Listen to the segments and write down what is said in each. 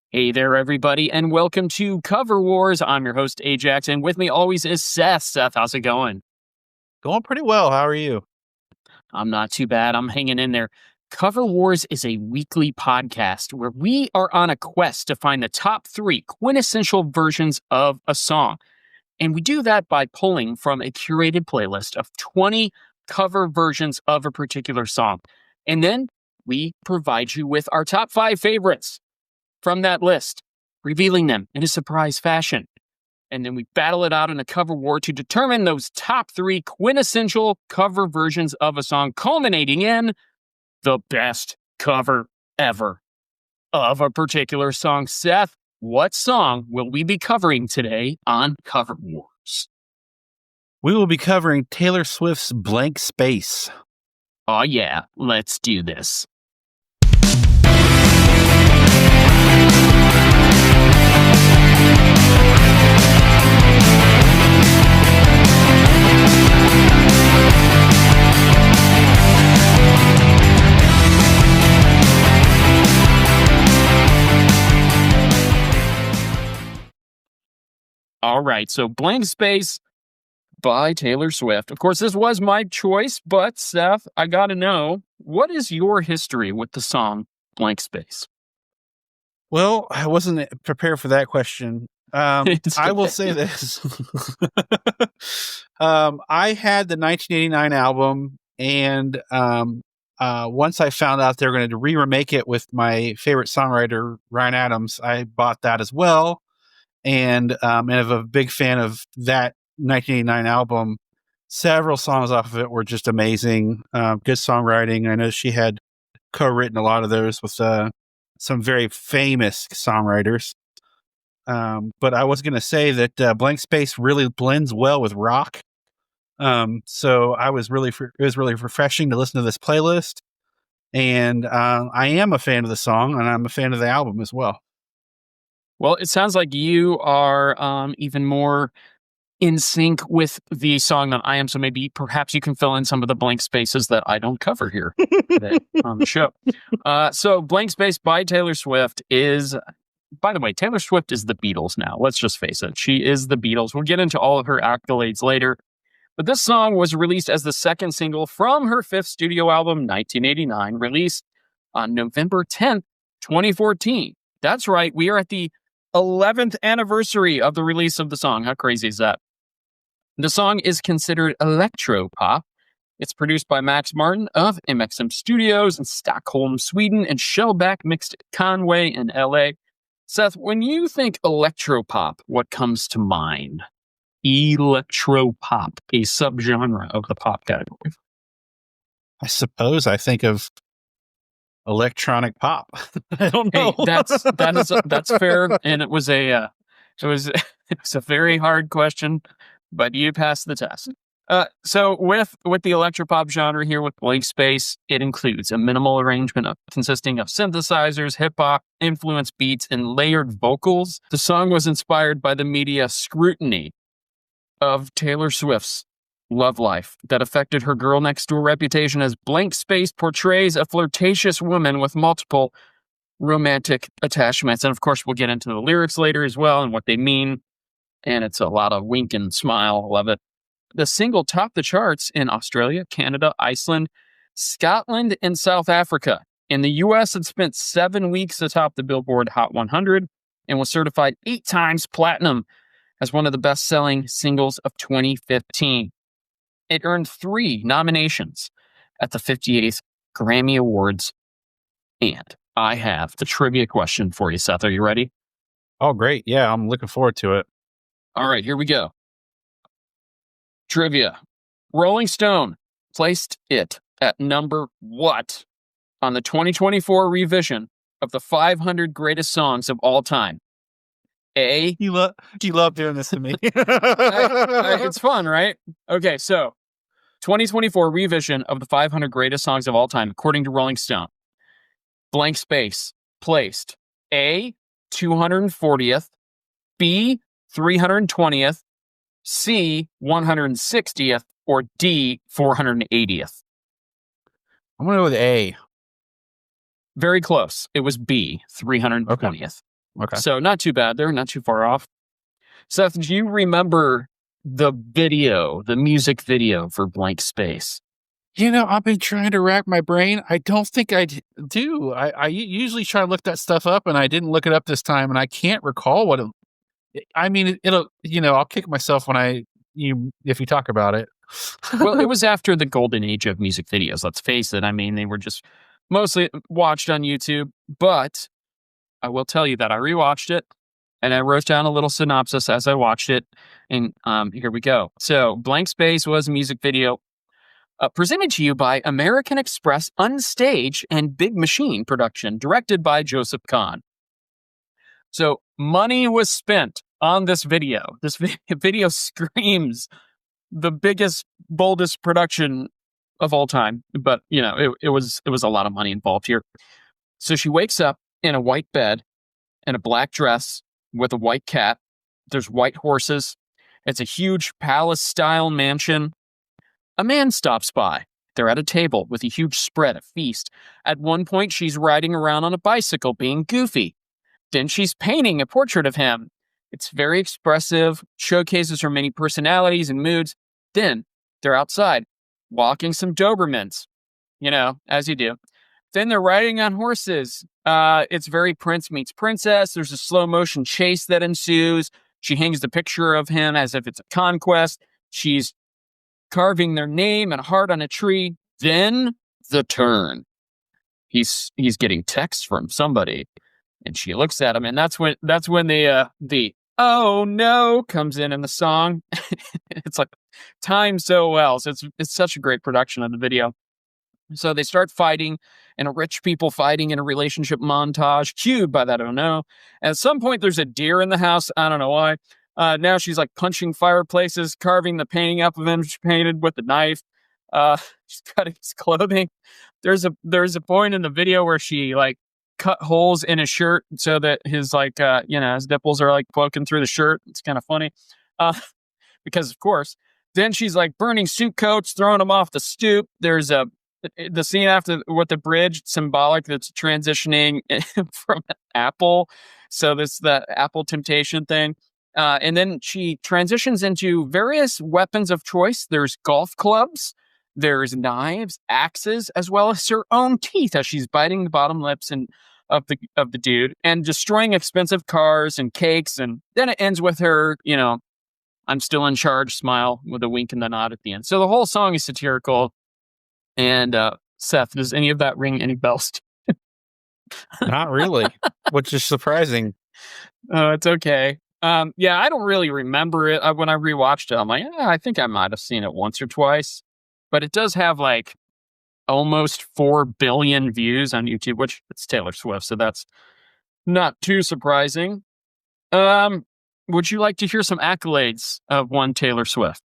Hey there, everybody, and welcome to Cover Wars. I'm your host, aJaX, and with me always is Seth. Seth, how's it going? Going pretty well. How are you? I'm not too bad. I'm hanging in there. Cover Wars is a weekly podcast where we are on a quest to find the top 3 quintessential versions of a song. And we do that by pulling from a curated playlist of 20 cover versions of a particular song. And then we provide you with our top 5 favorites from that list, revealing them in a surprise fashion. And then we battle it out in a cover war to determine those top 3 quintessential cover versions of a song, culminating in the best cover ever of a particular song. Seth, what song will we be covering today on Cover Wars? We will be covering Taylor Swift's Blank Space. Oh yeah, let's do this. All right, so Blank Space by Taylor Swift. Of course, this was my choice, but Seth, I gotta know, what is your history with the song Blank Space? Well, I wasn't prepared for that question. I will say this. I had the 1989 album, and once I found out they were going to remake it with my favorite songwriter, Ryan Adams, I bought that as well. And I'm a big fan of that 1989 album. Several songs off of it were just amazing. Good songwriting. I know she had co-written a lot of those with some very famous songwriters. But I was going to say that Blank Space really blends well with rock. So it was really refreshing to listen to this playlist. And I am a fan of the song, and I'm a fan of the album as well. Well, it sounds like you are even more in sync with the song than I am, so maybe perhaps you can fill in some of the blank spaces that I don't cover here today on the show. So Blank Space by Taylor Swift is, by the way, Taylor Swift is the Beatles now. Let's just face it. She is the Beatles. We'll get into all of her accolades later. But this song was released as the second single from her 5th studio album, 1989, released on November 10th, 2014. That's right. We are at the 11th anniversary of the release of the song. How crazy is that? The song is considered electro-pop. It's produced by Max Martin of MXM Studios in Stockholm, Sweden, and Shellback mixed at Conway in LA. Seth, when you think electro-pop, what comes to mind? Electro-pop, a subgenre of the pop category. I suppose I think of electronic pop. I don't know. Hey, that's fair, and it was a very hard question, but you passed the test. So with the electropop genre here with Blank Space, it includes a minimal arrangement consisting of synthesizers, hip hop influenced beats, and layered vocals. The song was inspired by the media scrutiny of Taylor Swift's love life that affected her girl next door reputation, as Blank Space portrays a flirtatious woman with multiple romantic attachments. And of course, we'll get into the lyrics later as well and what they mean. And it's a lot of wink and smile. Love it. The single topped the charts in Australia, Canada, Iceland, Scotland, and South Africa. In the US, it spent 7 weeks atop the Billboard Hot 100 and was certified 8 times platinum as one of the best-selling singles of 2015. It earned 3 nominations at the 58th Grammy Awards. And I have the trivia question for you, Seth. Are you ready? Oh, great. Yeah, I'm looking forward to it. All right, here we go. Trivia. Rolling Stone placed it at number what on the 2024 revision of the 500 greatest songs of all time? A. You love doing this to me. It's fun, right? Okay, so 2024 revision of the 500 greatest songs of all time, according to Rolling Stone. Blank Space placed A, 240th, B, 320th, C, 160th, or D, 480th. I'm going to go with A. Very close. It was B, 320th. Okay. So not too bad there, not too far off. Seth, do you remember the music video for Blank Space? I've been trying to rack my brain. I don't think I do. I usually try to look that stuff up, and I didn't look it up this time, and I can't recall what it. I mean, it'll. I'll kick myself when if you talk about it. Well, it was after the golden age of music videos. Let's face it. I mean, they were just mostly watched on YouTube, but I will tell you that I rewatched it and I wrote down a little synopsis as I watched it. And here we go. So, Blank Space was a music video presented to you by American Express Unstage and Big Machine production, directed by Joseph Kahn. So, money was spent on this video. This video screams the biggest, boldest production of all time. But, it was a lot of money involved here. So she wakes up in a white bed and a black dress with a white cat. There's white horses. It's a huge palace-style mansion. A man stops by. They're at a table with a huge spread, a feast. At one point, she's riding around on a bicycle being goofy. Then she's painting a portrait of him. It's very expressive, showcases her many personalities and moods. Then they're outside, walking some Dobermans, as you do. Then they're riding on horses. It's very Prince meets Princess. There's a slow motion chase that ensues. She hangs the picture of him as if it's a conquest. She's carving their name and a heart on a tree. Then the turn. He's getting texts from somebody, and she looks at him, and that's when the "oh no" comes in the song. It's like timed so well. So it's such a great production of the video. So they start fighting, and rich people fighting in a relationship montage, cued by that "oh no." At some point, there's a deer in the house. I don't know why. Now she's like punching fireplaces, carving the painting up of him she painted with a knife. She's cutting his clothing. There's a point in the video where she like cut holes in his shirt so that his his nipples are like poking through the shirt. It's kind of funny. Because of course, then she's like burning suit coats, throwing them off the stoop. There's the scene after with the bridge, symbolic that's transitioning from Apple. So this the Apple temptation thing. And then she transitions into various weapons of choice. There's golf clubs, there's knives, axes, as well as her own teeth as she's biting the bottom lips of the dude and destroying expensive cars and cakes. And then it ends with her, "I'm still in charge" smile with a wink and the nod at the end. So the whole song is satirical. And Seth, does any of that ring any bells? Not really, which is surprising. It's okay. Yeah, I don't really remember it. When I rewatched it, I'm like, I think I might have seen it once or twice. But it does have like almost 4 billion views on YouTube, which it's Taylor Swift, so that's not too surprising. Would you like to hear some accolades of one Taylor Swift?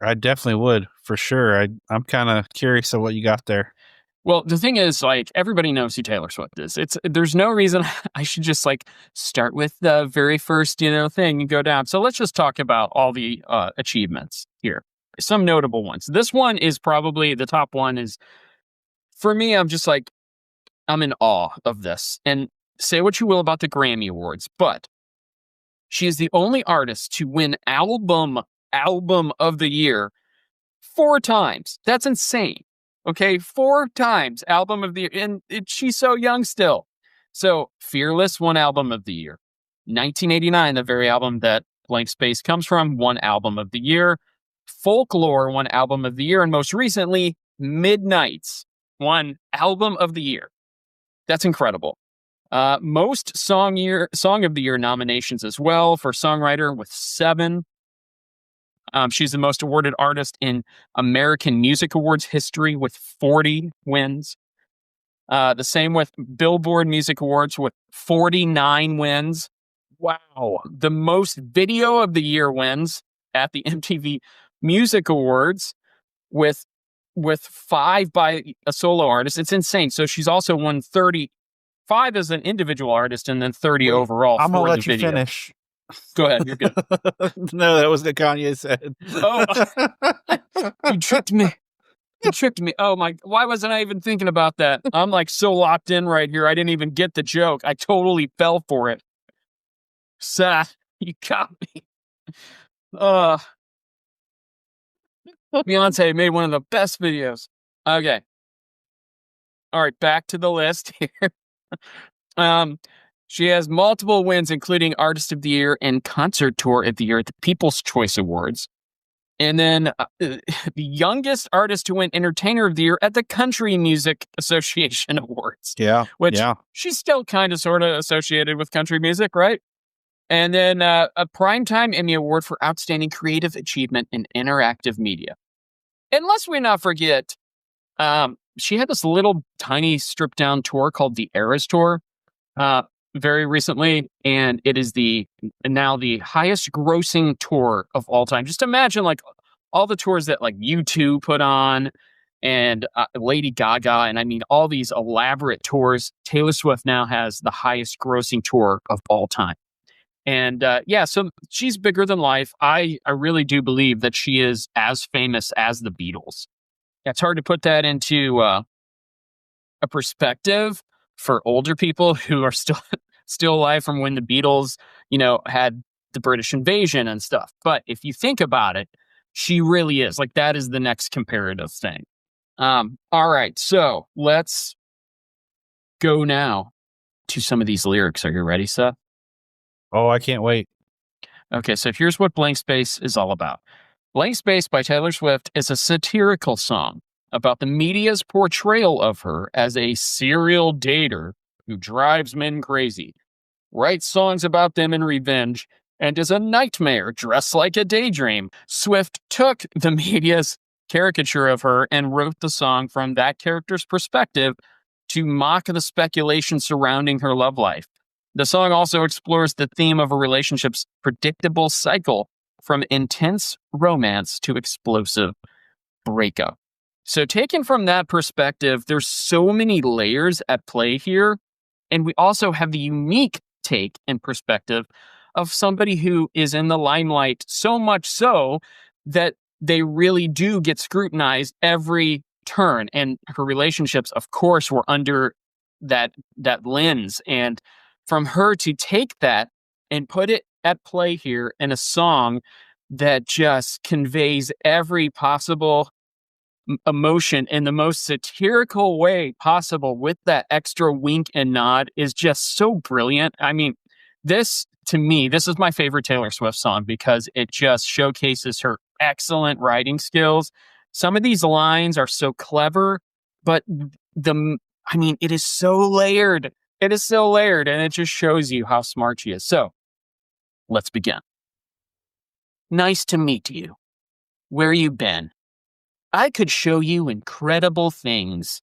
I definitely would, for sure. I'm kind of curious of what you got there. Well, the thing is, like, everybody knows who Taylor Swift is. There's no reason I should just like start with the very first, thing and go down. So let's just talk about all the achievements here. Some notable ones. This one is probably the top one. Is for me. I'm just like, I'm in awe of this. And say what you will about the Grammy Awards, but she is the only artist to win album of the year 4 times. That's insane. Okay, 4 times album of the year. And she's so young still. So Fearless won album of the year. 1989, the very album that Blank Space comes from, won album of the year. Folklore won album of the year. And most recently, Midnights won album of the year. That's incredible. Most song of the year nominations as well for songwriter with 7. She's the most awarded artist in American Music Awards history with 40 wins. The same with Billboard Music Awards with 49 wins. Wow. The most video of the year wins at the MTV Music Awards with 5 by a solo artist. It's insane. So she's also won 35 as an individual artist and then 30 overall. I'm going to let you video. finish. Go ahead. You're good. No, that was what Kanye said. Oh, you tricked me. You tricked me. Oh my, why wasn't I even thinking about that? I'm like so locked in right here. I didn't even get the joke. I totally fell for it. Seth, you got me. Uh, Beyonce made one of the best videos. Okay. All right, back to the list here. Um, she has multiple wins, including Artist of the Year and Concert Tour of the Year at the People's Choice Awards. And then the youngest artist to win Entertainer of the Year at the Country Music Association Awards. Yeah. Which she's still kind of sort of associated with country music, right? And then a Primetime Emmy Award for Outstanding Creative Achievement in Interactive Media. And let's we not forget, she had this little tiny stripped down tour called the Eras Tour very recently, and it is now the highest grossing tour of all time. Just imagine like all the tours that like U2 put on and Lady Gaga, and I mean all these elaborate tours. Taylor Swift now has the highest grossing tour of all time. And so she's bigger than life. I really do believe that she is as famous as the Beatles. It's hard to put that into a perspective for older people who are still alive from when the Beatles, had the British invasion and stuff. But if you think about it, she really is. Like, that is the next comparative thing. All right, so let's go now to some of these lyrics. Are you ready, Seth? Oh, I can't wait. Okay, so here's what Blank Space is all about. Blank Space by Taylor Swift is a satirical song about the media's portrayal of her as a serial dater who drives men crazy, writes songs about them in revenge, and is a nightmare dressed like a daydream. Swift took the media's caricature of her and wrote the song from that character's perspective to mock the speculation surrounding her love life. The song also explores the theme of a relationship's predictable cycle from intense romance to explosive breakup. So taken from that perspective, there's so many layers at play here. And we also have the unique take and perspective of somebody who is in the limelight, so much so that they really do get scrutinized every turn. And her relationships, of course, were under that lens. And from her to take that and put it at play here in a song that just conveys every possible emotion in the most satirical way possible with that extra wink and nod is just so brilliant. I mean, this is my favorite Taylor Swift song because it just showcases her excellent writing skills. Some of these lines are so clever, but it is so layered. It is so layered, and it just shows you how smart she is. So, let's begin. Nice to meet you. Where you been? I could show you incredible things.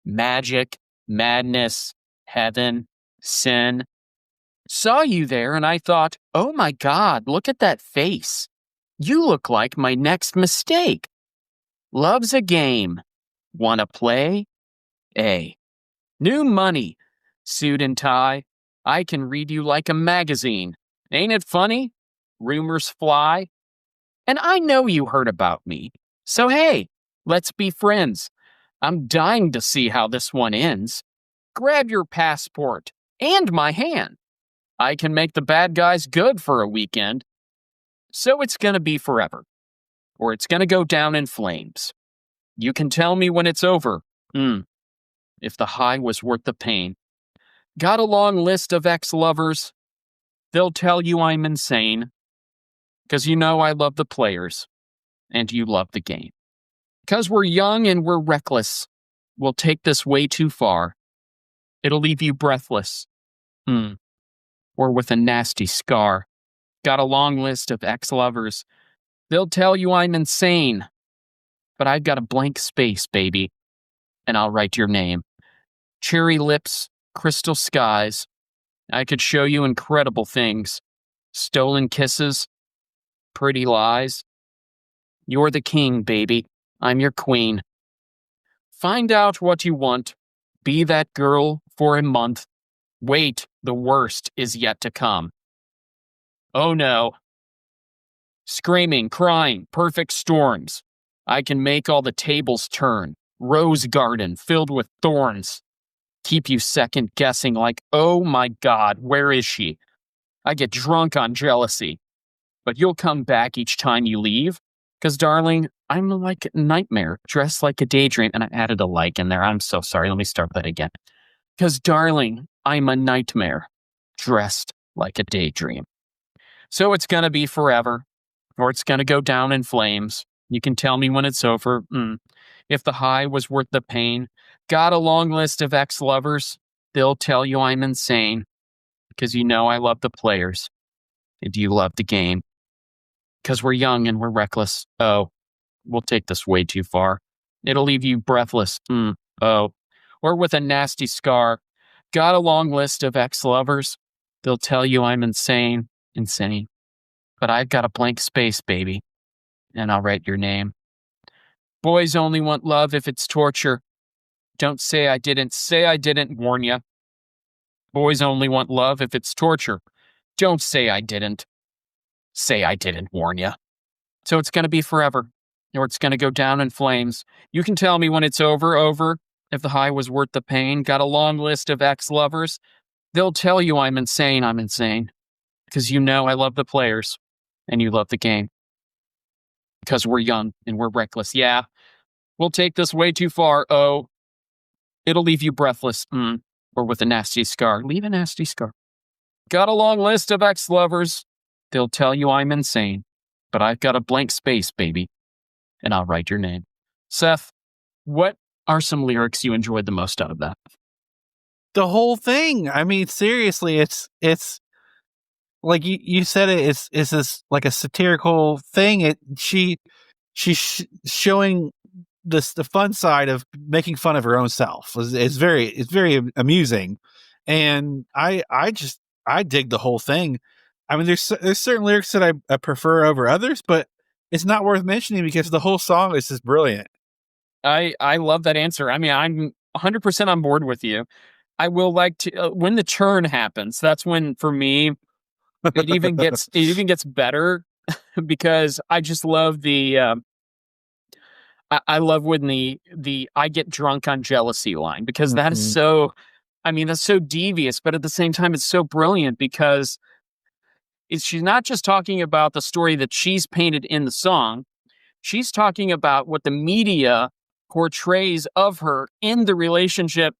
Magic, madness, heaven, sin. Saw you there, and I thought, oh my God, look at that face. You look like my next mistake. Love's a game. Wanna play? New money. Suit and tie, I can read you like a magazine. Ain't it funny? Rumors fly. And I know you heard about me. So hey, let's be friends. I'm dying to see how this one ends. Grab your passport and my hand. I can make the bad guys good for a weekend. So it's gonna be forever. Or it's gonna go down in flames. You can tell me when it's over. If the high was worth the pain. Got a long list of ex-lovers. They'll tell you I'm insane. 'Cause you know I love the players. And you love the game. 'Cause we're young and we're reckless. We'll take this way too far. It'll leave you breathless. Or with a nasty scar. Got a long list of ex-lovers. They'll tell you I'm insane. But I've got a blank space, baby. And I'll write your name. Cherry lips. Crystal skies. I could show you incredible things. Stolen kisses. Pretty lies. You're the king, baby. I'm your queen. Find out what you want. Be that girl for a month. Wait, the worst is yet to come. Oh no. Screaming, crying, perfect storms. I can make all the tables turn. Rose garden filled with thorns. Keep you second guessing like, oh my God, where is she? I get drunk on jealousy, but you'll come back each time you leave. Because, darling, I'm like a nightmare, dressed like a daydream. And I added a like in there. I'm so sorry. Let me start that again. Because, darling, I'm a nightmare, dressed like a daydream. So it's going to be forever, or it's going to go down in flames. You can tell me when it's over. If the high was worth the pain. Got a long list of ex-lovers. They'll tell you I'm insane. Because you know I love the players. And you love the game. Because we're young and we're reckless. Oh, we'll take this way too far. It'll leave you breathless. Oh. Or with a nasty scar. Got a long list of ex-lovers. They'll tell you I'm insane. But I've got a blank space, baby. And I'll write your name. Boys only want love if it's torture. Don't say I didn't warn ya. Boys only want love if it's torture. Don't say I didn't. Say I didn't warn ya. So it's going to be forever, or it's going to go down in flames. You can tell me when it's over, if the high was worth the pain. Got a long list of ex-lovers. They'll tell you I'm insane. Because you know I love the players, and you love the game. Because we're young, and we're reckless. Yeah, we'll take this way too far. Oh, it'll leave you breathless, or with a nasty scar. Leave a nasty scar. Got a long list of ex-lovers. They'll tell you I'm insane, but I've got a blank space, baby, and I'll write your name. Seth, what are some lyrics you enjoyed the most out of that? The whole thing. I mean, seriously, it's like you said it's this like a satirical thing. She's showing the fun side of making fun of her own self. It's very amusing, and I dig the whole thing. I mean, there's certain lyrics that I prefer over others, but it's not worth mentioning because the whole song is just brilliant. I love that answer. I mean, I'm 100% on board with you. I will like to when the turn happens. That's when, for me, it even gets better because I just love the. I love when the I get drunk on jealousy line because that is so. I mean, that's so devious, but at the same time, it's so brilliant because she's not just talking about the story that she's painted in the song. She's talking about what the media portrays of her in the relationship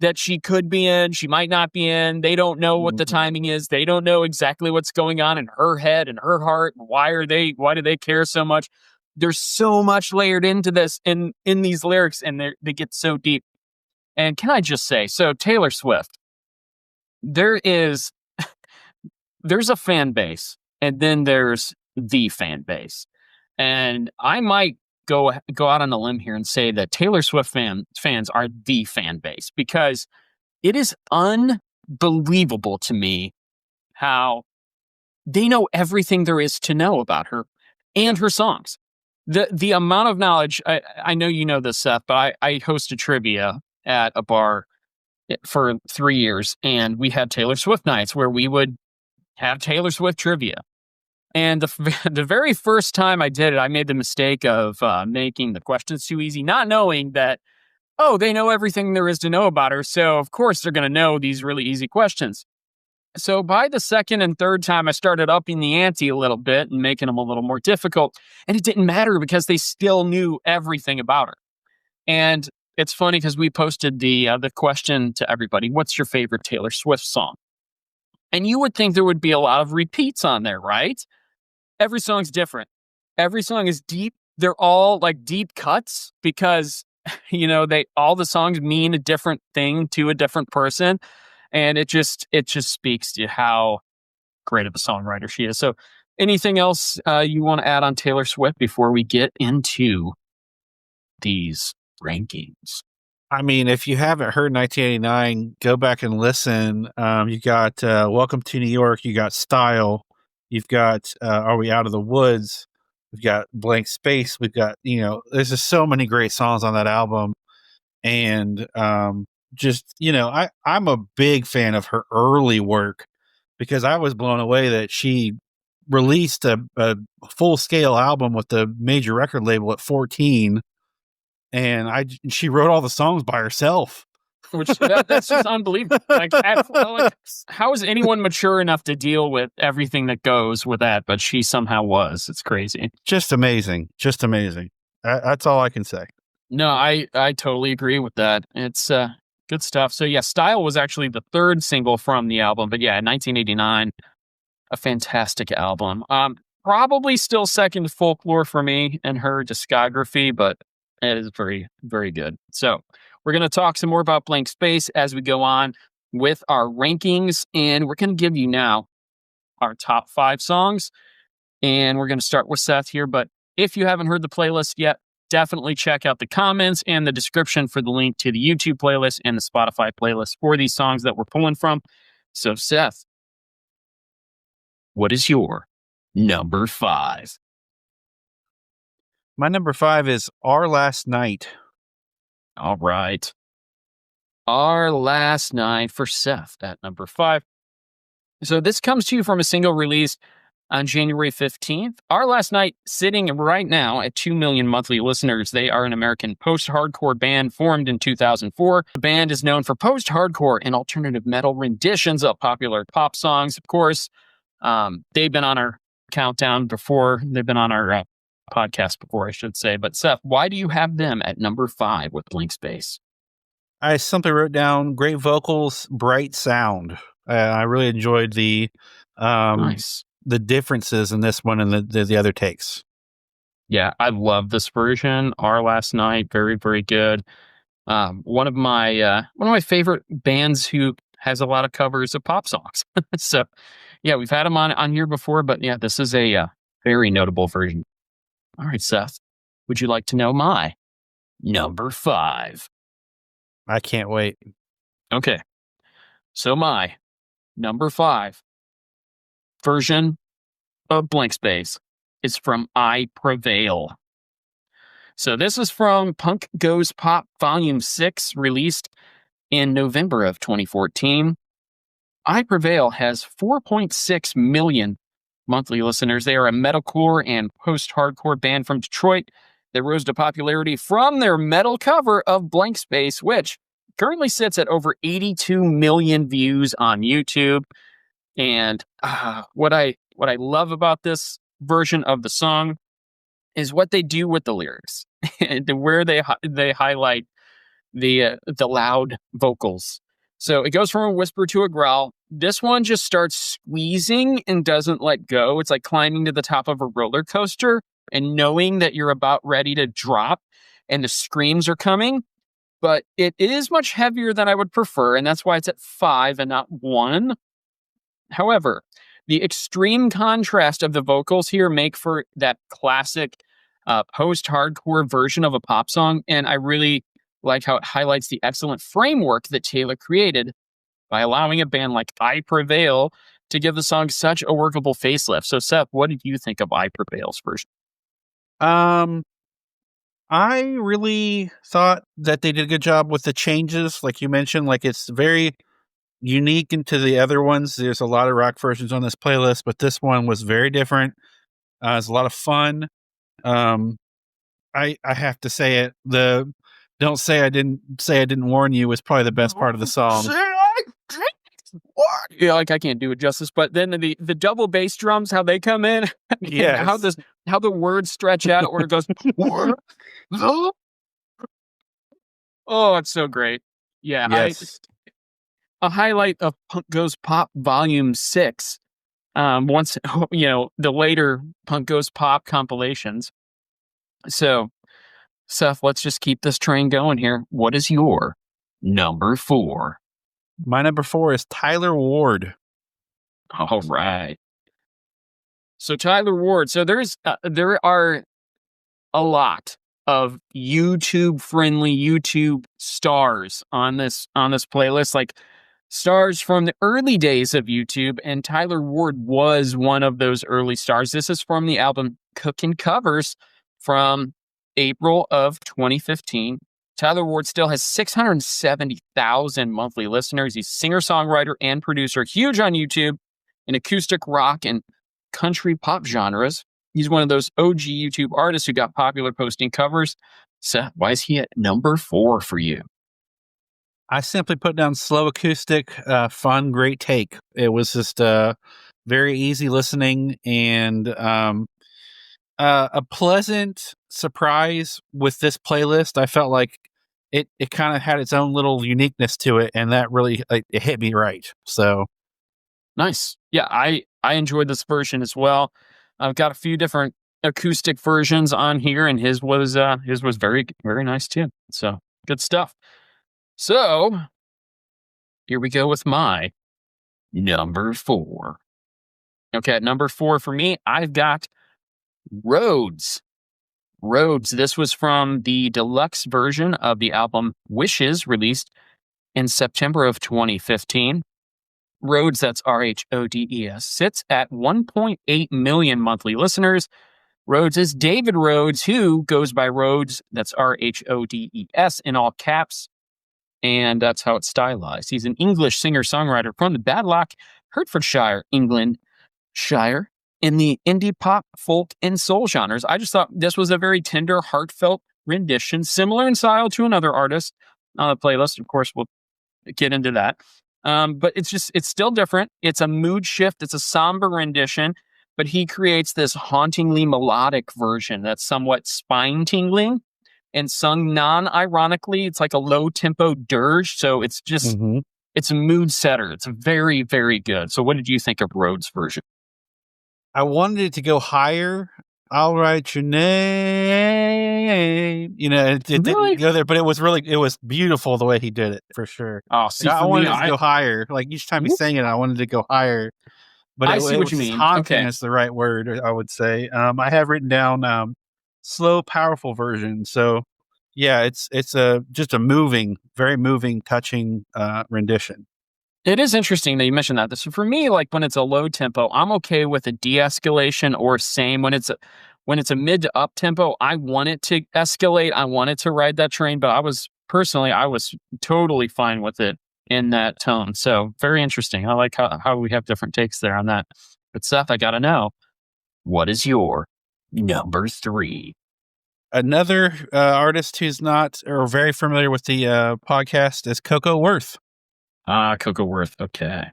that she could be in, she might not be in. They don't know what the timing is. They don't know exactly what's going on in her head and her heart. Why do they care so much? There's so much layered into this in these lyrics, and they get so deep. And can I just say, so Taylor Swift, there's a fan base, and then there's the fan base. And I might go out on a limb here and say that Taylor Swift fans are the fan base because it is unbelievable to me how they know everything there is to know about her and her songs. The amount of knowledge, I know you know this, Seth, but I hosted trivia at a bar for 3 years, and we had Taylor Swift nights where we would have Taylor Swift trivia. And the very first time I did it, I made the mistake of making the questions too easy, not knowing that, they know everything there is to know about her, so of course they're going to know these really easy questions. So by the second and third time, I started upping the ante a little bit and making them a little more difficult. And it didn't matter because they still knew everything about her. And it's funny because we posted the question to everybody, what's your favorite Taylor Swift song? And you would think there would be a lot of repeats on there, right? Every song's different. Every song is deep. They're all like deep cuts because, all the songs mean a different thing to a different person. And it just speaks to how great of a songwriter she is. So anything else you want to add on Taylor Swift before we get into these rankings? I mean, if you haven't heard 1989, go back and listen. You got Welcome to New York. You got Style. You've got Are We Out of the Woods? We've got Blank Space. We've got, there's just so many great songs on that album. And I'm a big fan of her early work because I was blown away that she released a full-scale album with the major record label at 14. And she wrote all the songs by herself. which that's just unbelievable. Like, how is anyone mature enough to deal with everything that goes with that? But she somehow was. It's crazy. Just amazing. Just amazing. That's all I can say. No, I totally agree with that. It's good stuff. So yeah, Style was actually the third single from the album, but yeah, in 1989, a fantastic album. Probably still second to Folklore for me in her discography, but it is very, very good. So we're going to talk some more about Blank Space as we go on with our rankings, and we're going to give you now our top 5 songs, and we're going to start with Seth here. But if you haven't heard the playlist yet, definitely check out the comments and the description for the link to the YouTube playlist and the Spotify playlist for these songs that we're pulling from. So Seth, what is your number 5? My number 5 is Our Last Night. All right. Our Last Night for Seth at number 5. So this comes to you from a single released on January 15th. Our Last Night sitting right now at 2 million monthly listeners. They are an American post-hardcore band formed in 2004. The band is known for post-hardcore and alternative metal renditions of popular pop songs. Of course, they've been on our countdown before. They've been on our podcast before, I should say. But Seth, why do you have them at number 5 with Blank Space? I simply wrote down great vocals, bright sound. I really enjoyed the Nice. the differences in this one and the other takes. Yeah, I love this version. Our Last Night, very, very good. One of my favorite bands who has a lot of covers of pop songs. So, yeah, we've had them on here before, but yeah, this is a very notable version. All right, Seth, would you like to know my number 5? I can't wait. Okay, so my number 5 version of Blank Space is from I Prevail. So this is from Punk Goes Pop Volume 6, released in November of 2014. I Prevail has 4.6 million monthly listeners. They are a metalcore and post-hardcore band from Detroit that rose to popularity from their metal cover of Blank Space, which currently sits at over 82 million views on YouTube. And what I love about this version of the song is what they do with the lyrics, and where they highlight the loud vocals. So it goes from a whisper to a growl. This one just starts squeezing and doesn't let go. It's like climbing to the top of a roller coaster and knowing that you're about ready to drop and the screams are coming. But it is much heavier than I would prefer, and that's why it's at 5 and not 1. However, the extreme contrast of the vocals here make for that classic post-hardcore version of a pop song, and I really like how it highlights the excellent framework that Taylor created by allowing a band like I Prevail to give the song such a workable facelift. So, Seth, what did you think of I Prevail's version? I really thought that they did a good job with the changes, like you mentioned. Like, it's very unique into the other ones. There's a lot of rock versions on this playlist, but this one was very different. It's a lot of fun. I have to say it. The "Don't Say I Didn't Warn You" was probably the best part of the song. Yeah, like I can't do it justice, but then the double bass drums, how they come in, Yes. how the words stretch out, where it goes. Oh, it's so great. Yeah, Yes. a highlight of Punk Goes Pop Volume 6. Once the later Punk Goes Pop compilations. So, Seth, let's just keep this train going here. What is your number 4? My number 4 is Tyler Ward. All right. So Tyler Ward. So there are a lot of YouTube-friendly YouTube stars on this playlist, like stars from the early days of YouTube, and Tyler Ward was one of those early stars. This is from the album Cookin' Covers from April of 2015. Tyler Ward still has 670,000 monthly listeners. He's singer-songwriter and producer, huge on YouTube in acoustic rock and country pop genres. He's one of those OG YouTube artists who got popular posting covers. Seth, why is he at number 4 for you? I simply put down slow acoustic, fun, great take. It was just very easy listening and a pleasant surprise with this playlist. I felt like it kind of had its own little uniqueness to it, and that really it hit me right. So Nice. Yeah, I enjoyed this version as well. I've got a few different acoustic versions on here, and his was very very nice too. So good stuff. So here we go with my number 4. Okay, at number 4 for me, I've got Roads. Roads. This was from the deluxe version of the album Wishes, released in September of 2015. Rhodes, that's Rhodes, sits at 1.8 million monthly listeners. Rhodes is David Rhodes, who goes by Rhodes, that's Rhodes in all caps, and that's how it's stylized. He's an English singer-songwriter from the Badlock, Hertfordshire, England, Shire, in the indie pop, folk, and soul genres. I just thought this was a very tender, heartfelt rendition, similar in style to another artist on the playlist. Of course, we'll get into that. But it's still different. It's a mood shift. It's a somber rendition, but he creates this hauntingly melodic version that's somewhat spine tingling and sung non-ironically. It's like a low tempo dirge. So it's just, it's a mood setter. It's very, very good. So what did you think of Rhodes' version? I wanted it to go higher. I'll write your name. You know, it Really? didn't go there, but it was beautiful the way he did it for sure. Oh, see, I for wanted me, it to go higher. Like each time he sang it, I wanted to go higher. But I see what was you just mean. haunting Okay. is the right word, I would say. I have written down slow, powerful version. So yeah, it's just a very moving, touching rendition. It is interesting that you mentioned that. So for me, like when it's a low tempo, I'm okay with a de-escalation, or same when it's a mid to up tempo. I want it to escalate. I want it to ride that train, but I was totally fine with it in that tone. So very interesting. I like how we have different takes there on that. But Seth, I gotta know, what is your number 3? Another artist who's not or very familiar with the podcast is Coco Worth. Coco Worth. Okay.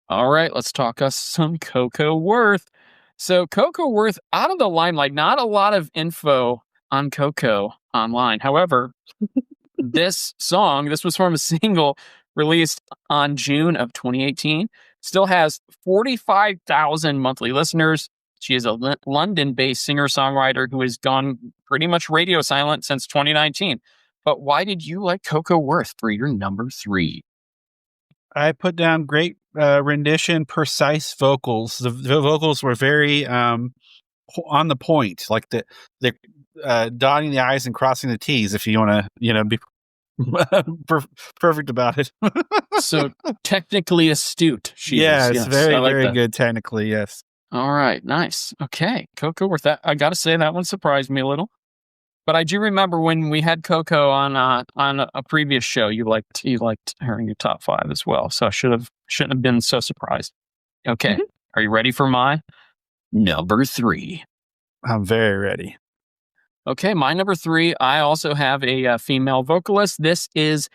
All right, let's talk us some Coco Worth. So Coco Worth, out of the limelight, not a lot of info on Coco online. However, this was from a single released on June of 2018. Still has 45,000 monthly listeners. She is a London-based singer-songwriter who has gone pretty much radio silent since 2019. But why did you like Coco Worth for your number 3? I put down great rendition, precise vocals. The vocals were very on the point, like the dotting the I's and crossing the T's. If you want to, be perfect about it. So technically astute. It's very, very good technically. Yes. All right, nice. Okay, Coco Worth. That I got to say that one surprised me a little. But I do remember when we had Coco on a previous show, you liked her in your top 5 as well. So I shouldn't have been so surprised. Okay, Are you ready for my number 3? I'm very ready. Okay, my number 3. I also have a female vocalist. This is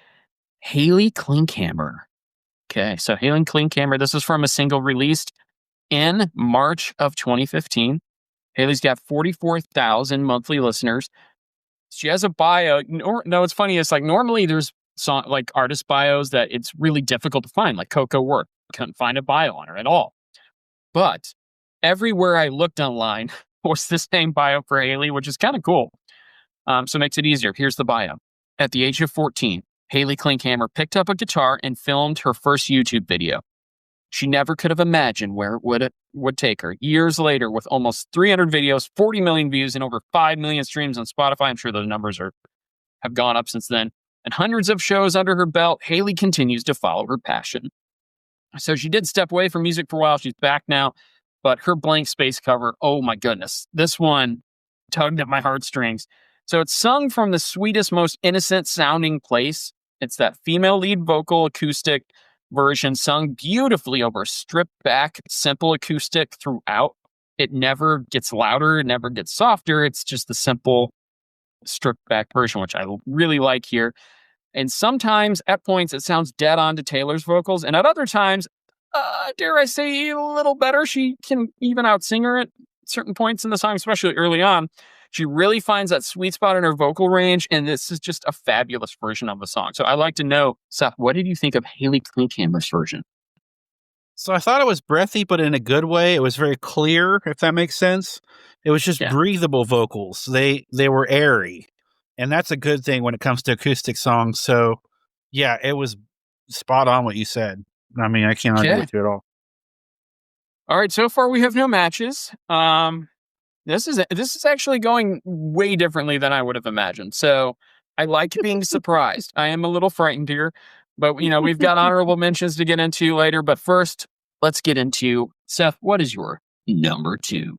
Haley Klinkhammer. Okay, so Haley Klinkhammer. This is from a single released in March of 2015. Haley's got 44,000 monthly listeners. She has a bio. No, it's funny. It's like normally there's artist bios that it's really difficult to find, like Coco Worth. Couldn't find a bio on her at all. But everywhere I looked online was the same bio for Haley, which is kind of cool. So it makes it easier. Here's the bio. At the age of 14, Haley Klinkhammer picked up a guitar and filmed her first YouTube video. She never could have imagined where it would take her. Years later, with almost 300 videos, 40 million views, and over 5 million streams on Spotify, I'm sure those numbers have gone up since then, and hundreds of shows under her belt, Haley continues to follow her passion. So she did step away from music for a while. She's back now, but her Blank Space cover, oh my goodness, this one tugged at my heartstrings. So it's sung from the sweetest, most innocent sounding place. It's that female lead vocal acoustic version sung beautifully over stripped back, simple acoustic throughout. It never gets louder, it never gets softer. It's just the simple stripped back version, which I really like here. And sometimes, at points, it sounds dead on to Taylor's vocals. And at other times, dare I say, a little better. She can even out-sing her at certain points in the song, especially early on. She really finds that sweet spot in her vocal range, and this is just a fabulous version of the song. So I'd like to know, Seth, what did you think of Haley Kluckhammer's version? So I thought it was breathy, but in a good way. It was very clear, if that makes sense. It was just breathable vocals. They were airy, and that's a good thing when it comes to acoustic songs. So, yeah, it was spot on what you said. I mean, I can't argue with you at all. All right, so far we have no matches. This is actually going way differently than I would have imagined. So I like being surprised. I am a little frightened here, but we've got honorable mentions to get into later. But first, let's get into Seth. What is your number 2?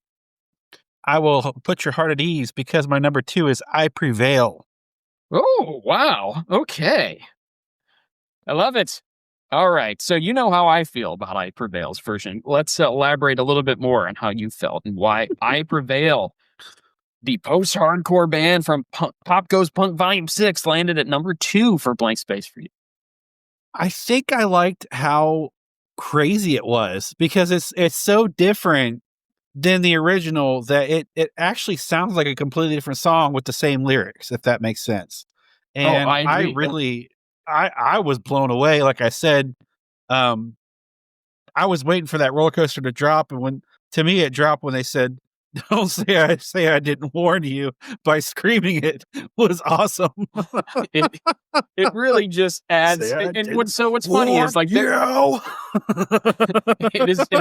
I will put your heart at ease because my number 2 is "I Prevail." Oh, wow. Okay. I love it. All right. So you know how I feel about I Prevail's version. Let's elaborate a little bit more on how you felt and why I Prevail, the post-hardcore band from Pop Goes Punk Volume 6, landed at number 2 for Blank Space for you. I think I liked how crazy it was because it's so different than the original that it actually sounds like a completely different song with the same lyrics, if that makes sense. And I was blown away. Like I said, I was waiting for that roller coaster to drop, and to me it dropped when they said, "Don't say I didn't warn you," by screaming it was awesome. It really just adds. And what's funny is like it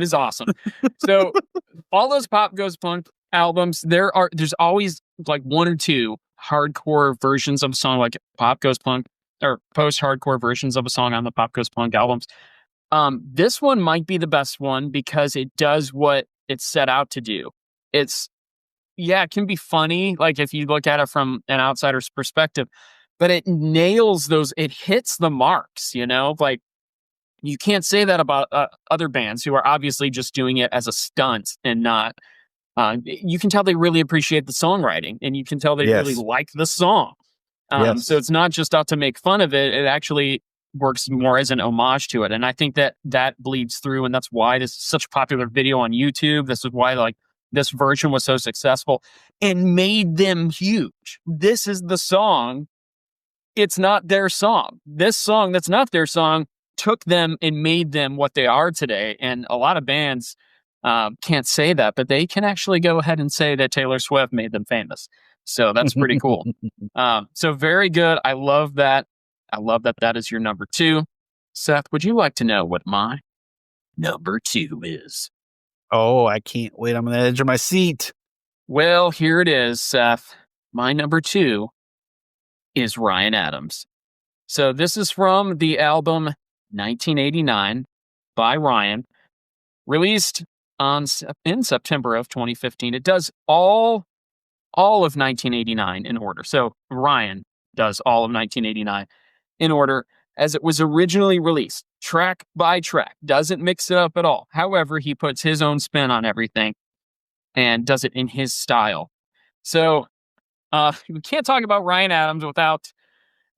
is awesome. So all those Pop Goes Punk albums, there's always like one or two hardcore versions of a song like Pop Goes Punk, or post-hardcore versions of a song on the Pop Goes Punk albums. This one might be the best one because it does what it's set out to do. It can be funny, like if you look at it from an outsider's perspective, but it nails it hits the marks, like you can't say that about other bands who are obviously just doing it as a stunt and not, you can tell they really appreciate the songwriting and you can tell they really like the song. So it's not just out to make fun of it. It actually works more as an homage to it. And I think that bleeds through, and that's why this is such a popular video on YouTube. This is why this version was so successful and made them huge. This is the song. It's not their song. This song that's not their song took them and made them what they are today. And a lot of bands can't say that, but they can actually go ahead and say that Taylor Swift made them famous. So that's pretty cool. So very good. I love that. I love that is your number 2. Seth, would you like to know what my number 2 is? Oh, I can't wait. I'm on the edge of my seat. Well, here it is, Seth. My number 2 is Ryan Adams. So this is from the album 1989 by Ryan, released in September of 2015. It does all of 1989 in order. So Ryan does all of 1989 in order as it was originally released, track by track, doesn't mix it up at all. However, he puts his own spin on everything and does it in his style. So we can't talk about Ryan Adams without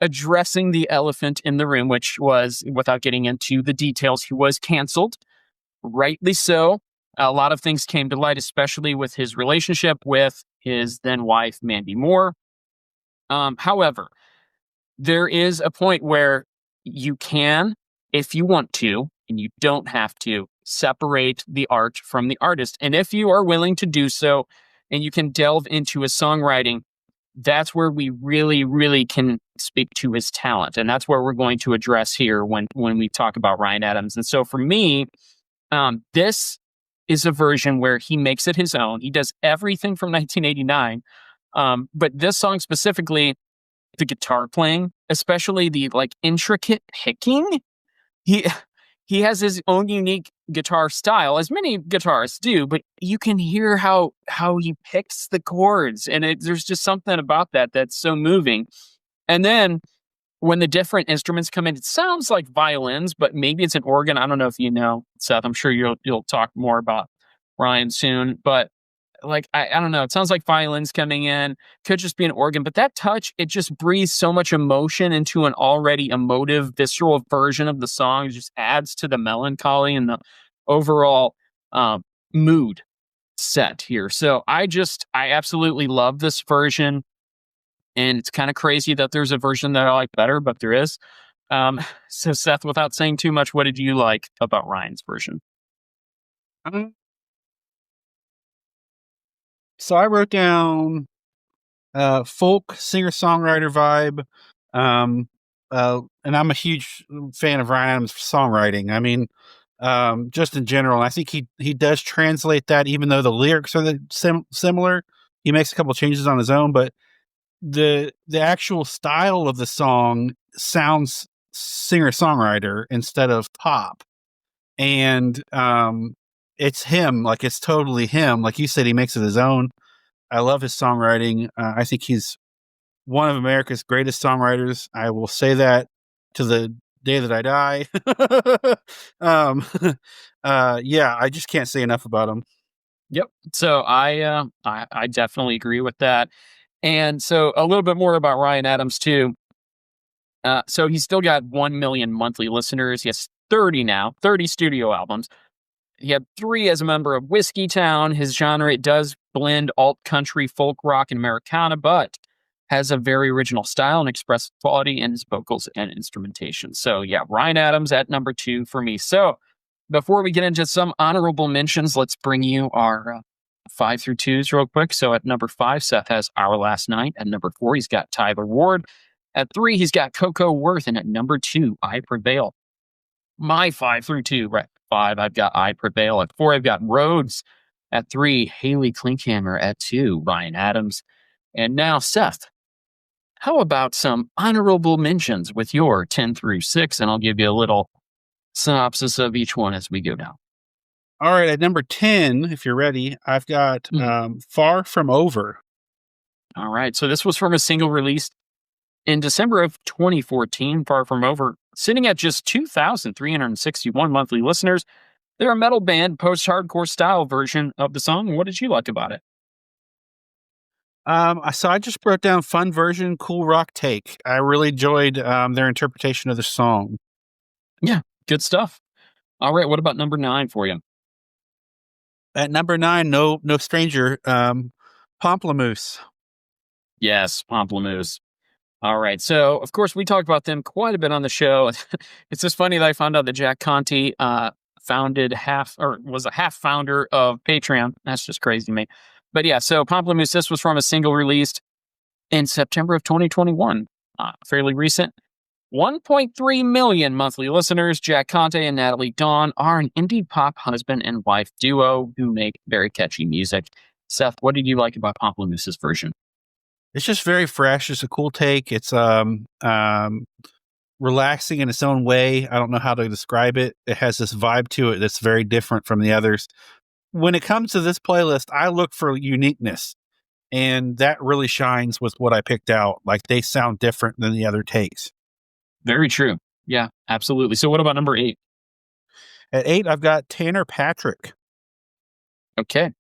addressing the elephant in the room, which was, without getting into the details, he was canceled. Rightly so. A lot of things came to light, especially with his relationship with his then wife, Mandy Moore. However, there is a point where you can, if you want to, and you don't have to, separate the art from the artist. And if you are willing to do so, and you can delve into his songwriting, that's where we really, really can speak to his talent. And that's where we're going to address here when we talk about Ryan Adams. And so for me, this is a version where he makes it his own. He does everything from 1989. But this song specifically, the guitar playing, especially the intricate picking, he has his own unique guitar style, as many guitarists do, but you can hear how he picks the chords, and there's just something about that that's so moving. And then when the different instruments come in, it sounds like violins, but maybe it's an organ. I don't know if you know, Seth. I'm sure you'll talk more about Ryan soon, but like, I don't know. It sounds like violins coming in. Could just be an organ, but that touch, it just breathes so much emotion into an already emotive, visceral version of the song. It just adds to the melancholy and the overall mood set here. So I absolutely love this version. And it's kind of crazy that there's a version that I like better, but there is. So Seth, without saying too much, what did you like about Ryan's version? Um, So I wrote down folk singer-songwriter vibe. And I'm a huge fan of Ryan Adams' songwriting. I mean, just in general, I think he does translate that, even though the lyrics are similar. He makes a couple changes on his own, but the actual style of the song sounds singer-songwriter instead of pop. And it's him, like it's totally him. Like you said, he makes it his own. I love his songwriting. I think he's one of America's greatest songwriters. I will say that to the day that I die. Yeah, I just can't say enough about him. Yep. So I definitely agree with that. And so a little bit more about Ryan Adams too. So he's still got 1 million monthly listeners. He has 30 studio albums. He had 3 as a member of Whiskey Town. His genre, it does blend alt country, folk rock, and Americana, but has a very original style and expressive quality in his vocals and instrumentation. So yeah, Ryan Adams at number 2 for me. So before we get into some honorable mentions, let's bring you our 5 through 2s real quick. So at number 5, Seth has Our Last Night. At number 4, he's got Tyler Ward. At 3, he's got Coco Worth. And at number 2, I Prevail. My 5 through 2, right? 5, I've got I Prevail. At 4, I've got Rhodes. At 3, Haley Klinkhammer. At 2, Ryan Adams. And now, Seth, how about some honorable mentions with your 10 through 6? And I'll give you a little synopsis of each one as we go down. All right, at number 10, if you're ready, I've got Far From Over. All right, so this was from a single released in December of 2014, Far From Over, sitting at just 2,361 monthly listeners. They're a metal band, post-hardcore style version of the song. What did you like about it? So I just wrote down fun version, cool rock take. I really enjoyed their interpretation of the song. Yeah, good stuff. All right, what about number 9 for you? At number 9, no stranger, Pomplamoose. Yes, Pomplamoose. All right, so of course we talked about them quite a bit on the show. It's just funny that I found out that Jack Conte was a half founder of Patreon. That's just crazy to me. But yeah, so Pomplamoose, this was from a single released in September of 2021. Fairly recent. 1.3 million monthly listeners. Jack Conte and Natalie Dawn are an indie pop husband and wife duo who make very catchy music. Seth, what did you like about Pomplamoose's version? It's just very fresh. It's a cool take. It's relaxing in its own way. I don't know how to describe it. It has this vibe to it that's very different from the others. When it comes to this playlist, I look for uniqueness, and that really shines with what I picked out. Like, they sound different than the other takes. Very true. Yeah, absolutely. So what about number 8? At 8, I've got Tanner Patrick. Okay.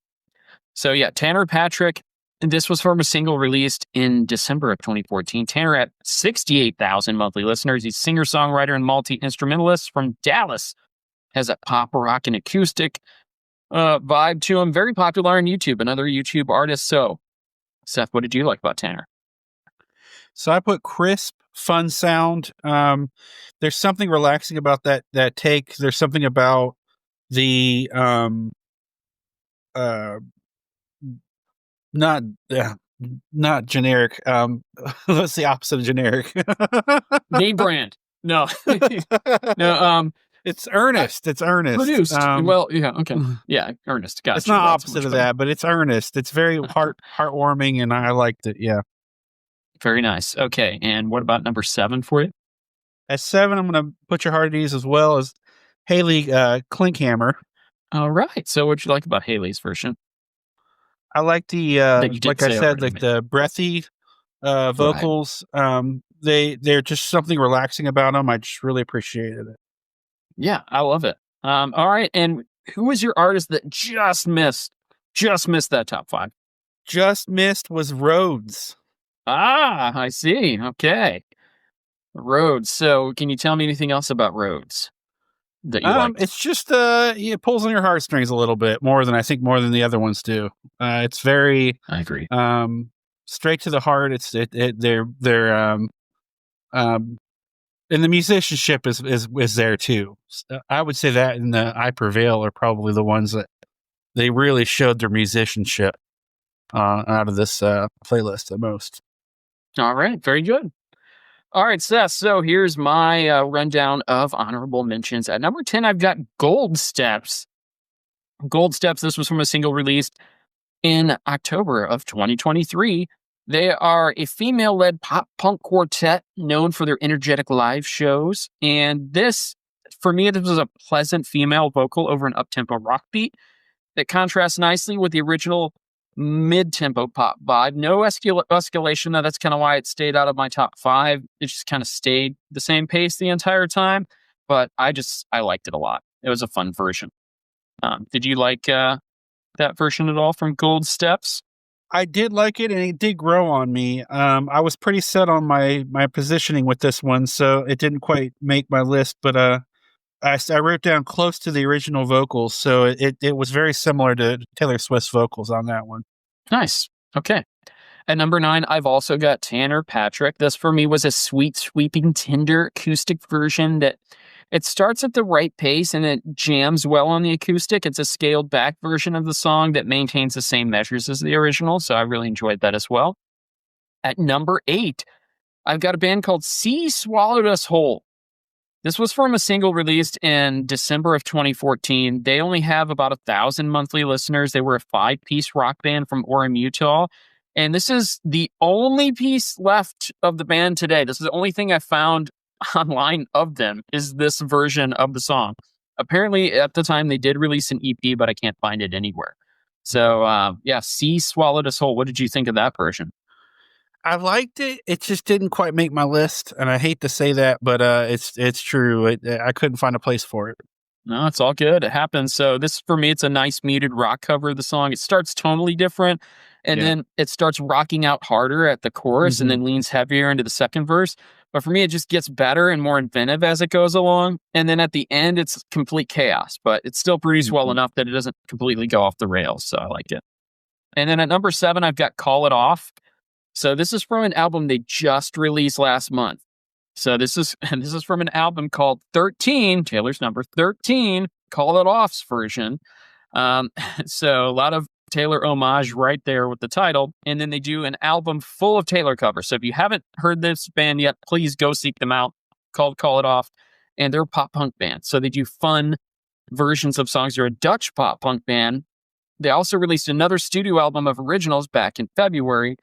So yeah, Tanner Patrick. And this was from a single released in December of 2014. Tanner at 68,000 monthly listeners. He's singer-songwriter and multi-instrumentalist from Dallas. Has a pop, rock, and acoustic vibe to him. Very popular on YouTube, another YouTube artist. So, Seth, what did you like about Tanner? So I put crisp, fun sound. There's something relaxing about that take. There's something about the not generic. What's the opposite of generic? Name brand. No. No, it's earnest. It's earnest. Produced. Well, yeah, okay. Yeah, earnest. Gotcha. It's not opposite of that, but it's earnest. It's very heartwarming, and I liked it. Yeah. Very nice. Okay, and what about number 7 for you? At 7, I'm going to put your heart at ease, as well as Haley Klinkhammer. All right. So what'd you like about Haley's version? I like the, like I said, like the breathy vocals. Right. They're just something relaxing about them. I just really appreciated it. Yeah, I love it. All right. And who was your artist that just missed Just missed that top 5. Just missed was Rhodes. Ah, I see. Okay. Rhodes. So can you tell me anything else about Rhodes that you like? It's just it pulls on your heartstrings a little bit more than the other ones do. It's very I agree. straight to the heart. And the musicianship is there too. I would say that and the I Prevail are probably the ones that they really showed their musicianship out of this playlist the most. All right. Very good. All right, Seth. So here's my rundown of honorable mentions. At number 10, I've got Gold Steps. Gold Steps, this was from a single released in October of 2023. They are a female-led pop-punk quartet known for their energetic live shows. And this, for me, this was a pleasant female vocal over an up-tempo rock beat that contrasts nicely with the original mid-tempo pop vibe. No escalation, though. That's kind of why it stayed out of my top 5. It just kind of stayed the same pace the entire time. But I liked it a lot. It was a fun version. Did you like that version at all from Gold Steps? I did like it, and it did grow on me. I was pretty set on my positioning with this one, so it didn't quite make my list. But I wrote down close to the original vocals, so it was very similar to Taylor Swift's vocals on that one. Nice. Okay. At number 9, I've also got Tanner Patrick. This for me was a sweet, sweeping, tender acoustic version that it starts at the right pace and it jams well on the acoustic. It's a scaled back version of the song that maintains the same measures as the original, so I really enjoyed that as well. At number 8, I've got a band called Sea Swallowed Us Whole. This was from a single released in December of 2014. They only have about 1,000 monthly listeners. They were a 5-piece rock band from Orem, Utah. And this is the only piece left of the band today. This is the only thing I found online of them is this version of the song. Apparently, at the time, they did release an EP, but I can't find it anywhere. So, Sea Swallowed Us Whole. What did you think of that version? I liked it. It just didn't quite make my list, and I hate to say that, but it's true. I couldn't find a place for it. No, it's all good. It happens. So this, for me, it's a nice muted rock cover of the song. It starts tonally different, and then it starts rocking out harder at the chorus and then leans heavier into the second verse. But for me, it just gets better and more inventive as it goes along. And then at the end, it's complete chaos, but it's still produced well enough that it doesn't completely go off the rails. So I like it. And then at number 7, I've got Call It Off. So this is from an album they just released last month. So this is from an album called 13, Taylor's number 13, Call It Off's version. So a lot of Taylor homage right there with the title. And then they do an album full of Taylor covers. So if you haven't heard this band yet, please go seek them out. Called Call It Off. And they're a pop punk band. So they do fun versions of songs. They're a Dutch pop punk band. They also released another studio album of originals back in February.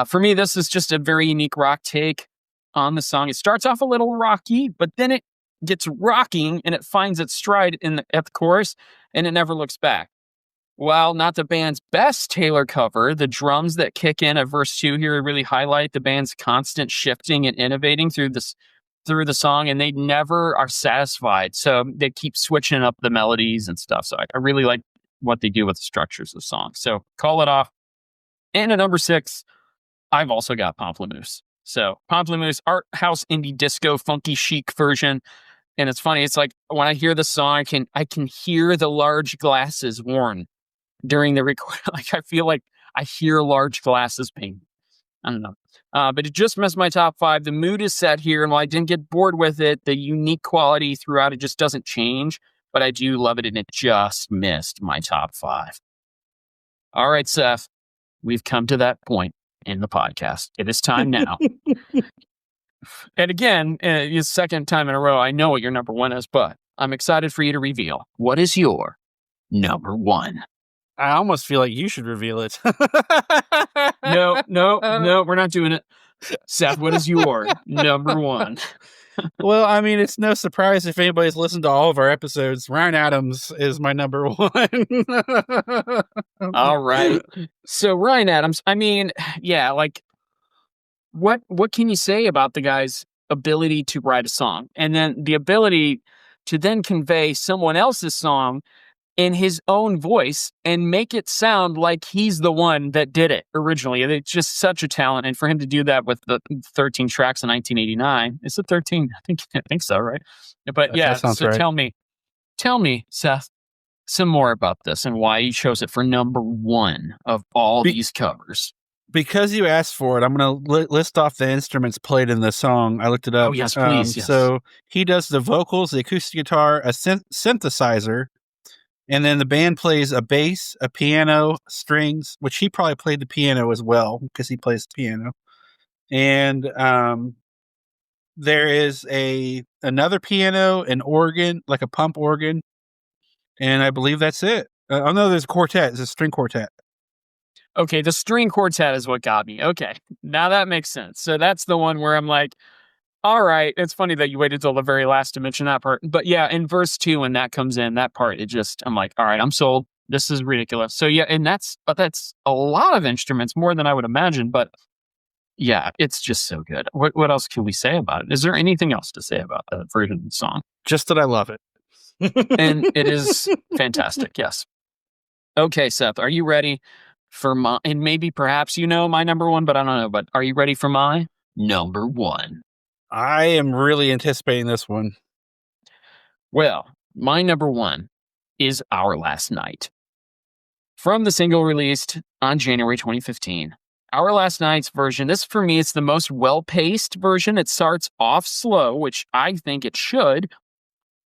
For me, this is just a very unique rock take on the song. It starts off a little rocky, but then it gets rocking and it finds its stride at the chorus, and it never looks back. While not the band's best Taylor cover, the drums that kick in at verse 2 here really highlight the band's constant shifting and innovating through the song, and they never are satisfied. So they keep switching up the melodies and stuff. So I really like what they do with the structures of the song. So Call It Off. And at number 6, I've also got Pamplemousse. So Pamplemousse, art house indie disco funky chic version. And it's funny, it's like when I hear the song, I can hear the large glasses worn during the record. Like I feel like I hear large glasses being, I don't know. But it just missed my top 5. The mood is set here, and while I didn't get bored with it, the unique quality throughout it just doesn't change. But I do love it, and it just missed my top 5. All right, Seth, we've come to that point in the podcast. It is time now. And again, the second time in a row, I know what your number 1 is, but I'm excited for you to reveal. What is your number 1? I almost feel like you should reveal it. No, we're not doing it. Seth, what is your number 1? Well, I mean, it's no surprise if anybody's listened to all of our episodes. Ryan Adams is my number 1. All right. So Ryan Adams, I mean, yeah, like what can you say about the guy's ability to write a song and then the ability to then convey someone else's song in his own voice and make it sound like he's the one that did it originally. And it's just such a talent. And for him to do that with the 13 tracks in 1989, is it 13? I think so, right? But yeah, That sounds so right. tell me, Seth, some more about this and why you chose it for number one of all these covers. Because you asked for it, I'm going to list off the instruments played in the song. I looked it up. Oh, yes, please. Yes. So he does the vocals, the acoustic guitar, a synthesizer, and then the band plays a bass, a piano, strings, which he probably played the piano as well because he plays the piano. And there is another piano, an organ, like a pump organ, and I believe that's it. Oh no, there's a quartet. It's a string quartet. Okay, the string quartet is what got me. Okay, now that makes sense. So that's the one where I'm like, all right, it's funny that you waited till the very last to mention that part. But yeah, in verse 2, when that comes in, that part, I'm like, all right, I'm sold. This is ridiculous. So yeah, and that's a lot of instruments, more than I would imagine. But yeah, it's just so good. What else can we say about it? Is there anything else to say about that version of the song? Just that I love it. And it is fantastic, yes. Okay, Seth, are you ready for and maybe perhaps you know my number one, but I don't know. But are you ready for my number one? I am really anticipating this one. Well, my number one is Our Last Night. From the single released on January 2015. Our Last Night's version, this for me, it's the most well-paced version. It starts off slow, which I think it should,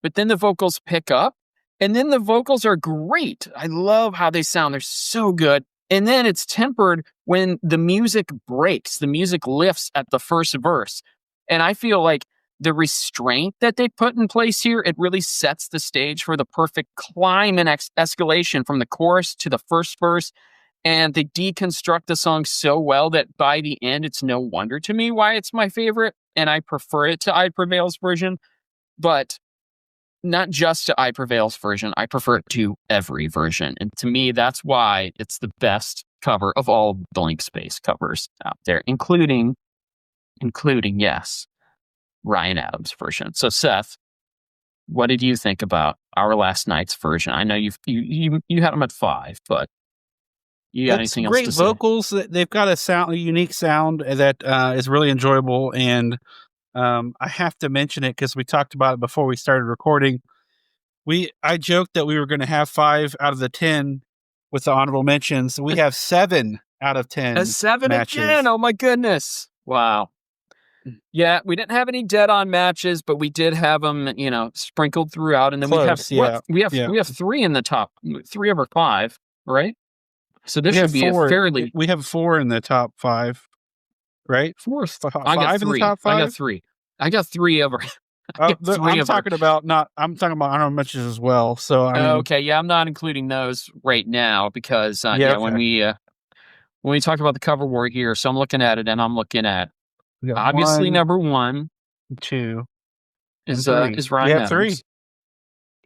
but then the vocals pick up, and then the vocals are great. I love how they sound. They're so good. And then it's tempered when the music breaks. The music lifts at the first verse. And I feel like the restraint that they put in place here, it really sets the stage for the perfect climb and escalation from the chorus to the first verse. And they deconstruct the song so well that by the end, it's no wonder to me why it's my favorite. And I prefer it to I Prevail's version. But not just to I Prevail's version, I prefer it to every version. And to me, that's why it's the best cover of all Blank Space covers out there, including, yes, Ryan Adams' version. So, Seth, what did you think about Our Last Night's version? I know you had them at 5, but you got anything else to say? Great vocals. They've got a unique sound that is really enjoyable, and I have to mention it because we talked about it before we started recording. I joked that we were going to have 5 out of the 10 with the honorable mentions. We have 7 out of 10. A 7 matches. Again. Oh my goodness! Wow. Yeah, we didn't have any dead-on matches, but we did have them, sprinkled throughout, and then Close, we have 3 in the top, 3 over 5, right? So this should be 4. A fairly. We have 4 in the top 5, right? 4. I got 3 in the top 5. I got 3. I got 3 over. I'm talking about honorable mentions as well. So okay, yeah, I'm not including those right now because okay. when we talk about the cover war here, so I'm looking at it and I'm looking at obviously number 1, 2 is Ryan Adams. 3.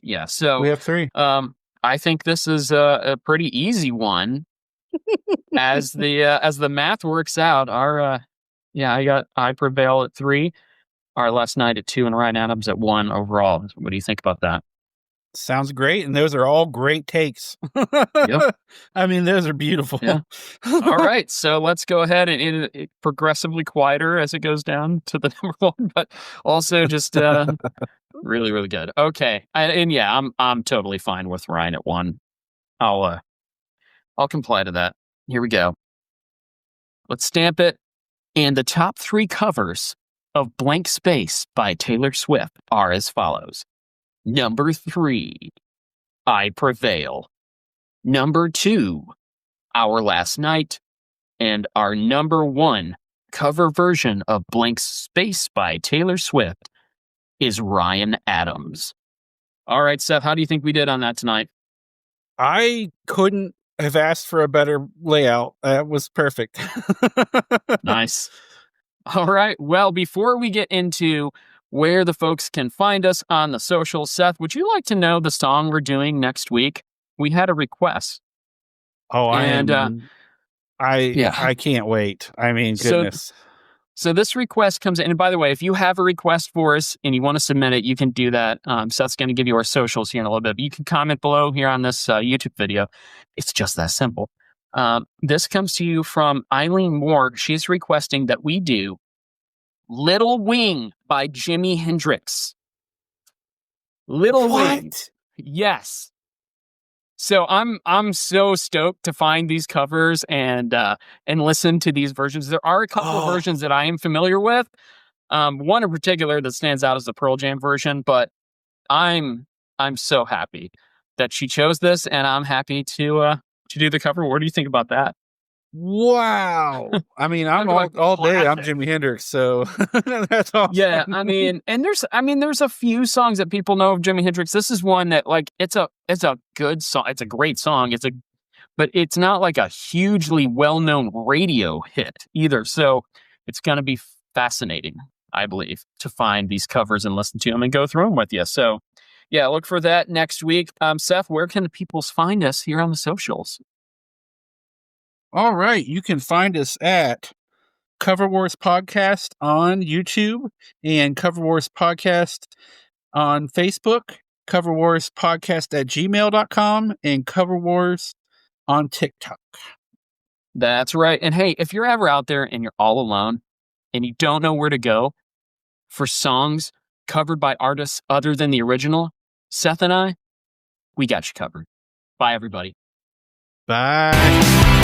Yeah, so we have 3. I think this is a pretty easy one as the math works out. I Prevail at 3. Our Last Night at 2 and Ryan Adams at 1 overall. What do you think about that? Sounds great, and those are all great takes. Yep. I mean, those are beautiful. Yeah. All right, so let's go ahead and it progressively quieter as it goes down to the number 1, but also just really, really good. Okay, I'm totally fine with Ryan at 1. I'll comply to that. Here we go. Let's stamp it. And the top 3 covers of Blank Space by Taylor Swift are as follows. Number 3, I Prevail. Number 2, Our Last Night. And our number 1 cover version of Blank Space by Taylor Swift is Ryan Adams. All right, Seth, how do you think we did on that tonight? I couldn't have asked for a better layout. That was perfect. Nice. All right. Well, before we get into where the folks can find us on the socials, Seth, would you like to know the song we're doing next week? We had a request. Oh, I can't wait. I mean, goodness. So this request comes in. And by the way, if you have a request for us and you want to submit it, you can do that. Seth's going to give you our socials here in a little bit. You can comment below here on this YouTube video. It's just that simple. This comes to you from Eileen Moore. She's requesting that we do Little Wing by Jimi Hendrix. Little Wing. Yes. So I'm so stoked to find these covers and listen to these versions. There are a couple of versions that I am familiar with. One in particular that stands out is the Pearl Jam version, but I'm so happy that she chose this, and I'm happy to do the cover. What do you think about that? Wow. I mean, I'm all day. I'm Jimi Hendrix, so that's awesome. Yeah, I mean, and there's a few songs that people know of Jimi Hendrix. This is one that, like, it's a good song. It's a great song. But it's not like a hugely well-known radio hit either. So it's going to be fascinating, I believe, to find these covers and listen to them and go through them with you. So yeah, look for that next week. Seth, where can the people find us here on the socials? All right. You can find us at Cover Wars Podcast on YouTube and Cover Wars Podcast on Facebook, Cover Wars Podcast at gmail.com, and Cover Wars on TikTok. That's right. And hey, if you're ever out there and you're all alone and you don't know where to go for songs covered by artists other than the original, Seth and I, we got you covered. Bye, everybody. Bye.